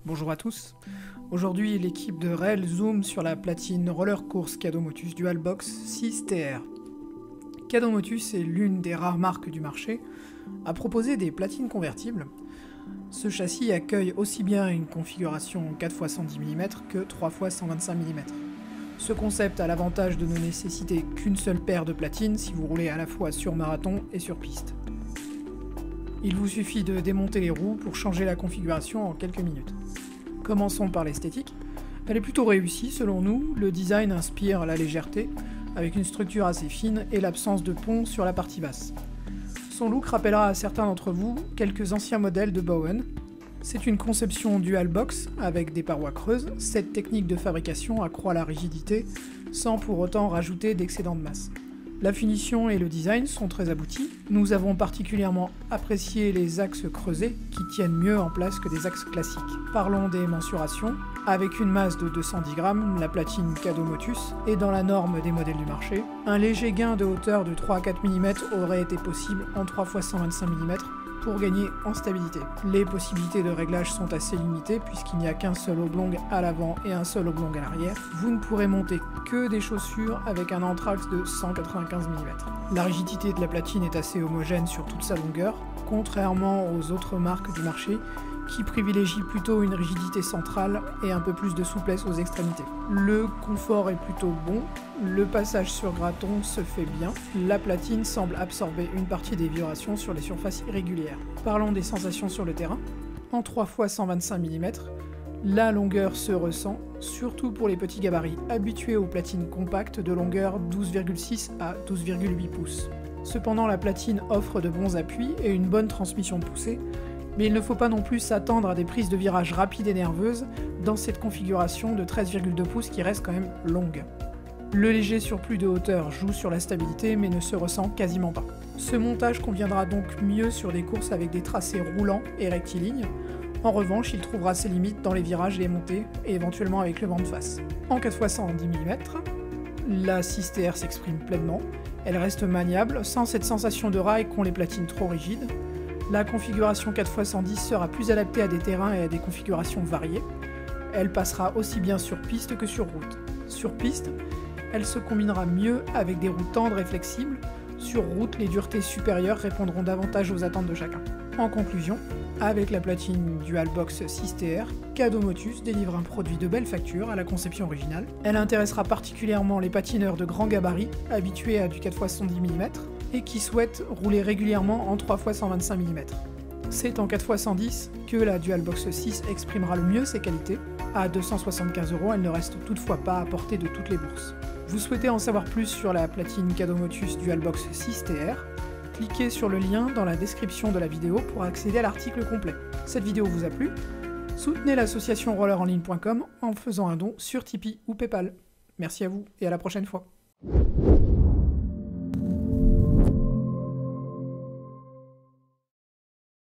Bonjour à tous. Aujourd'hui, l'équipe de Rel zoom sur la platine Roller Course Cadeau Motus Dualbox 6 TR. Cadeau Motus est l'une des rares marques du marché à proposer des platines convertibles. Ce châssis accueille aussi bien une configuration 4x110 mm que 3x125 mm. Ce concept a l'avantage de ne nécessiter qu'une seule paire de platines si vous roulez à la fois sur marathon et sur piste. Il vous suffit de démonter les roues pour changer la configuration en quelques minutes. Commençons par l'esthétique. Elle est plutôt réussie selon nous, le design inspire la légèreté, avec une structure assez fine et l'absence de pont sur la partie basse. Son look rappellera à certains d'entre vous quelques anciens modèles de Bowen. C'est une conception dual box avec des parois creuses. Cette technique de fabrication accroît la rigidité sans pour autant rajouter d'excédent de masse. La finition et le design sont très aboutis. Nous avons particulièrement apprécié les axes creusés qui tiennent mieux en place que des axes classiques. Parlons des mensurations. Avec une masse de 210 grammes, la platine Cadeau Motus est dans la norme des modèles du marché. Un léger gain de hauteur de 3 à 4 mm aurait été possible en 3x125 mm pour gagner en stabilité. Les possibilités de réglage sont assez limitées puisqu'il n'y a qu'un seul oblong à l'avant et un seul oblong à l'arrière. Vous ne pourrez monter que des chaussures avec un anthrax de 195 mm. La rigidité de la platine est assez homogène sur toute sa longueur, contrairement aux autres marques du marché qui privilégient plutôt une rigidité centrale et un peu plus de souplesse aux extrémités. Le confort est plutôt bon, le passage sur graton se fait bien, la platine semble absorber une partie des vibrations sur les surfaces irrégulières. Parlons des sensations sur le terrain. En 3x125 mm, la longueur se ressent, surtout pour les petits gabarits habitués aux platines compactes de longueur 12,6 à 12,8 pouces. Cependant, la platine offre de bons appuis et une bonne transmission de poussée, mais il ne faut pas non plus s'attendre à des prises de virage rapides et nerveuses dans cette configuration de 13,2 pouces qui reste quand même longue. Le léger surplus de hauteur joue sur la stabilité mais ne se ressent quasiment pas. Ce montage conviendra donc mieux sur des courses avec des tracés roulants et rectilignes. En revanche, il trouvera ses limites dans les virages et les montées et éventuellement avec le vent de face. En 4x110 mm, la 6TR s'exprime pleinement. Elle reste maniable sans cette sensation de rail qu'ont les platines trop rigides. La configuration 4x110 sera plus adaptée à des terrains et à des configurations variées. Elle passera aussi bien sur piste que sur route. Sur piste, elle se combinera mieux avec des roues tendres et flexibles. Sur route, les duretés supérieures répondront davantage aux attentes de chacun. En conclusion, avec la platine Dualbox 6TR, Cadeau Motus délivre un produit de belle facture à la conception originale. Elle intéressera particulièrement les patineurs de grand gabarit habitués à du 4x110 mm et qui souhaitent rouler régulièrement en 3x125 mm. C'est en 4x110 que la Dualbox 6 exprimera le mieux ses qualités. À 275 €, elle ne reste toutefois pas à portée de toutes les bourses. Vous souhaitez en savoir plus sur la platine Cadeau Motus Dualbox 6TR? Cliquez sur le lien dans la description de la vidéo pour accéder à l'article complet. Cette vidéo vous a plu? Soutenez l'association rollerenligne.com en faisant un don sur Tipeee ou Paypal. Merci à vous et à la prochaine fois.